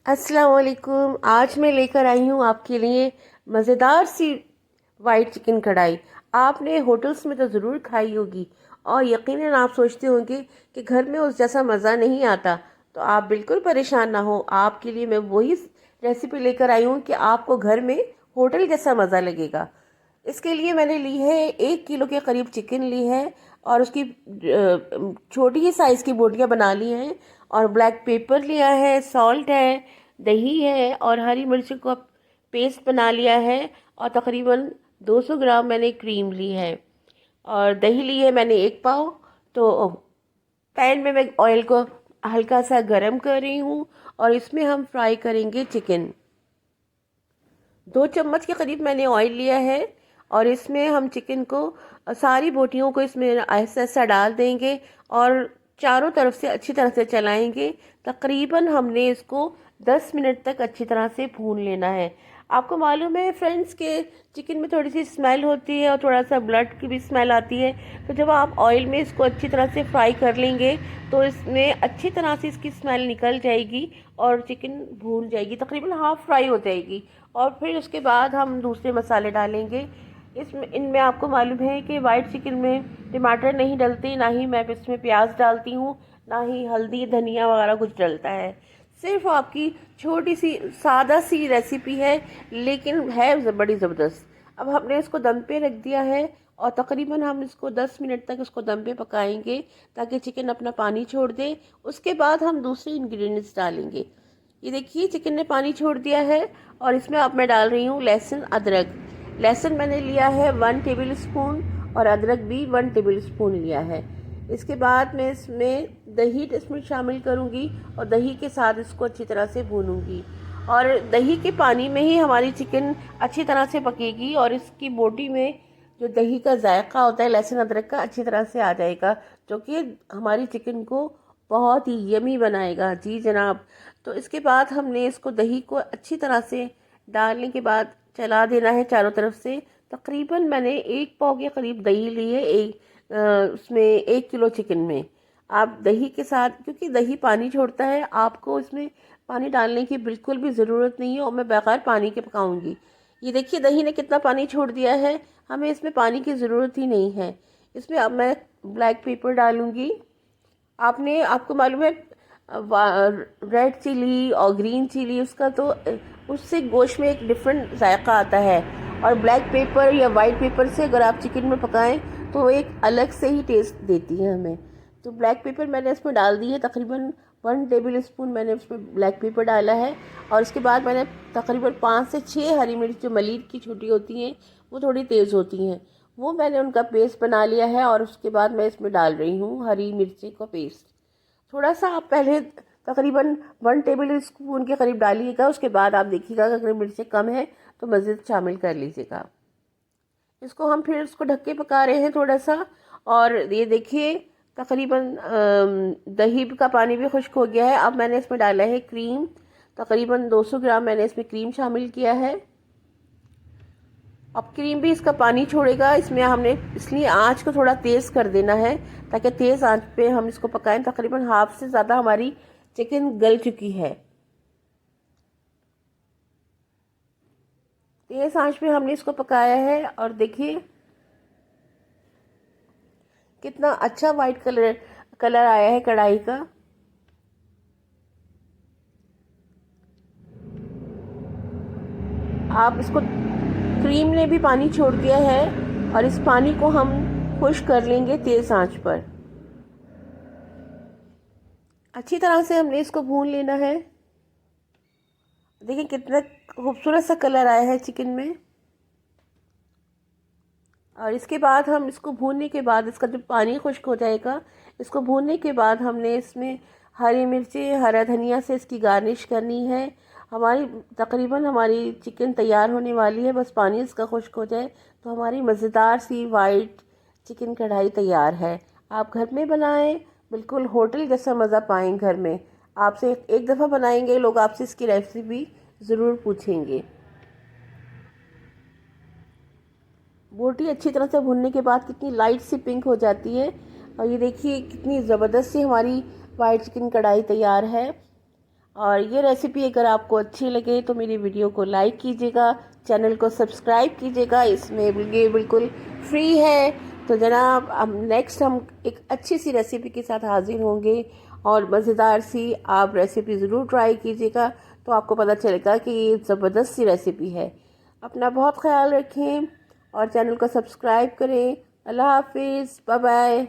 अस्सलाम वालेकुम। आज मैं लेकर आई हूँ आपके लिए मज़ेदार सी वाइट चिकन कढ़ाई। आपने होटल्स में तो ज़रूर खाई होगी और यकीनन आप सोचते होंगे कि घर में उस जैसा मज़ा नहीं आता। तो आप बिल्कुल परेशान ना हो, आपके लिए मैं वही रेसिपी लेकर आई हूँ कि आपको घर में होटल जैसा मज़ा लगेगा। इसके लिए मैंने ली है 1 किलो के करीब चिकन ली है और उसकी छोटी ही साइज़ की बोटियाँ बना ली हैं। और ब्लैक पेपर लिया है, सॉल्ट है, दही है और हरी मिर्च का पेस्ट बना लिया है। और तकरीबन 200 ग्राम मैंने क्रीम ली है और दही ली है मैंने 1 पाव। तो पैन में मैं ऑयल को हल्का सा गरम कर रही हूँ और इसमें हम फ्राई करेंगे चिकन। 2 चम्मच के करीब मैंने ऑयल लिया है और इसमें हम चिकन को सारी बोटियों को इसमें ऐसा ऐसा डाल देंगे और चारों तरफ से अच्छी तरह से चलाएंगे। तकरीबन हमने इसको 10 मिनट तक अच्छी तरह से भून लेना है। आपको मालूम है फ्रेंड्स के चिकन में थोड़ी सी स्मेल होती है और थोड़ा सा ब्लड की भी स्मेल आती है। तो जब आप ऑयल में इसको अच्छी तरह से फ्राई कर लेंगे तो इसमें अच्छी तरह से इसकी स्मेल निकल जाएगी और चिकन भून जाएगी, तकरीबन हाफ फ्राई हो जाएगी। और फिर उसके बाद हम दूसरे मसाले डालेंगे। इसमें इनमें आपको मालूम है कि वाइट चिकन में टमाटर नहीं डलते, ना ही मैं इसमें प्याज डालती हूँ, ना ही हल्दी धनिया वगैरह कुछ डलता है। सिर्फ आपकी छोटी सी सादा सी रेसिपी है, लेकिन है बड़ी ज़बरदस्त। अब हमने इसको दम पे रख दिया है और तकरीबन हम इसको 10 मिनट तक इसको दम पे पकाएंगे ताकि चिकन अपना पानी छोड़ दे। उसके बाद हम दूसरे इंग्रेडिएंट्स डालेंगे। ये देखिए चिकन ने पानी छोड़ दिया है और इसमें अब मैं डाल रही हूँ लहसुन अदरक। लहसुन मैंने लिया है 1 टेबल स्पून और अदरक भी 1 टेबल स्पून लिया है। इसके बाद मैं इसमें दही इसमें शामिल करूँगी और दही के साथ इसको अच्छी तरह से भूनूंगी। और दही के पानी में ही हमारी चिकन अच्छी तरह से पकेगी और इसकी बोटी में जो दही का जायका होता है लहसुन अदरक का अच्छी तरह से आ जाएगा, जो कि हमारी चिकन को बहुत ही यमी बनाएगा। जी जनाब। तो इसके बाद हमने इसको दही को अच्छी तरह से डालने के बाद चला देना है चारों तरफ से। तकरीबन मैंने 1 पाव के करीब दही ली है उसमें 1 किलो चिकन में। आप दही के साथ, क्योंकि दही पानी छोड़ता है, आपको इसमें पानी डालने की बिल्कुल भी ज़रूरत नहीं है और मैं बगैर पानी के पकाऊंगी। ये देखिए दही ने कितना पानी छोड़ दिया है, हमें इसमें पानी की ज़रूरत ही नहीं है। इसमें अब मैं ब्लैक पेपर डालूंगी। आपको मालूम है रेड चिली और ग्रीन चिली उसका तो उससे गोश्त में एक डिफरेंट जायका आता है। और ब्लैक पेपर या वाइट पेपर से अगर आप चिकन में पकाएं तो वो एक अलग से ही टेस्ट देती है हमें। तो ब्लैक पेपर मैंने इसमें डाल दी है, तकरीबन 1 टेबल स्पून मैंने उसमें ब्लैक पेपर डाला है। और उसके बाद मैंने तकरीबन 5 से 6 हरी मिर्च जो मलीर की छोटी होती हैं, वो थोड़ी तेज़ होती हैं, वो मैंने उनका पेस्ट बना लिया है और उसके बाद मैं इसमें डाल रही हूँ हरी मिर्ची का पेस्ट। थोड़ा सा आप पहले तकरीबन 1 टेबल स्पून के करीब डालिएगा, उसके बाद आप देखिएगा कि अगर मिर्चें कम है तो मज़ीद शामिल कर लीजिएगा। इसको हम फिर इसको ढक के पका रहे हैं थोड़ा सा। और ये देखिए तकरीबन दही का पानी भी खुश्क हो गया है। अब मैंने इसमें डाला है क्रीम, तकरीबन 200 ग्राम मैंने इसमें क्रीम शामिल किया है। अब क्रीम भी इसका पानी छोड़ेगा। इसमें हमने इसलिए आंच को थोड़ा तेज़ कर देना है ताकि तेज़ आंच पे हम इसको पकाएं। तकरीबन हाफ से ज़्यादा हमारी चिकन गल चुकी है। तेज़ आंच पे हमने इसको पकाया है और देखिए कितना अच्छा वाइट कलर कलर आया है कढ़ाई का। आप इसको क्रीम ने भी पानी छोड़ दिया है और इस पानी को हम खुश्क कर लेंगे तेज़ आंच पर। अच्छी तरह से हमने इसको भून लेना है। देखिए कितना खूबसूरत सा कलर आया है चिकन में। और इसके बाद हम इसको भूनने के बाद इसका जब पानी खुश्क हो जाएगा, इसको भूनने के बाद हमने इसमें हरी मिर्ची हरा धनिया से इसकी गार्निश करनी है। हमारी तकरीबन हमारी चिकन तैयार होने वाली है, बस पानी इसका खुश्क हो जाए तो हमारी मज़ेदार सी वाइट चिकन कढ़ाई तैयार है। आप घर में बनाएं, बिल्कुल होटल जैसा मज़ा पाएं घर में। आपसे एक दफ़ा बनाएंगे लोग आपसे इसकी रेसिपी ज़रूर पूछेंगे। बोटी अच्छी तरह से भुनने के बाद कितनी लाइट सी पिंक हो जाती है। और ये देखिए कितनी ज़बरदस्त सी हमारी वाइट चिकन कढ़ाई तैयार है। और ये रेसिपी अगर आपको अच्छी लगे तो मेरी वीडियो को लाइक कीजिएगा, चैनल को सब्सक्राइब कीजिएगा। इसमें ये बिल्कुल फ्री है। तो जनाब हम एक अच्छी सी रेसिपी के साथ हाजिर होंगे और मज़ेदार सी आप रेसिपी ज़रूर ट्राई कीजिएगा, तो आपको पता चलेगा कि ये ज़बरदस्त सी रेसिपी है। अपना बहुत ख्याल रखें और चैनल को सब्सक्राइब करें। अल्लाह हाफिज़, बाय बाय।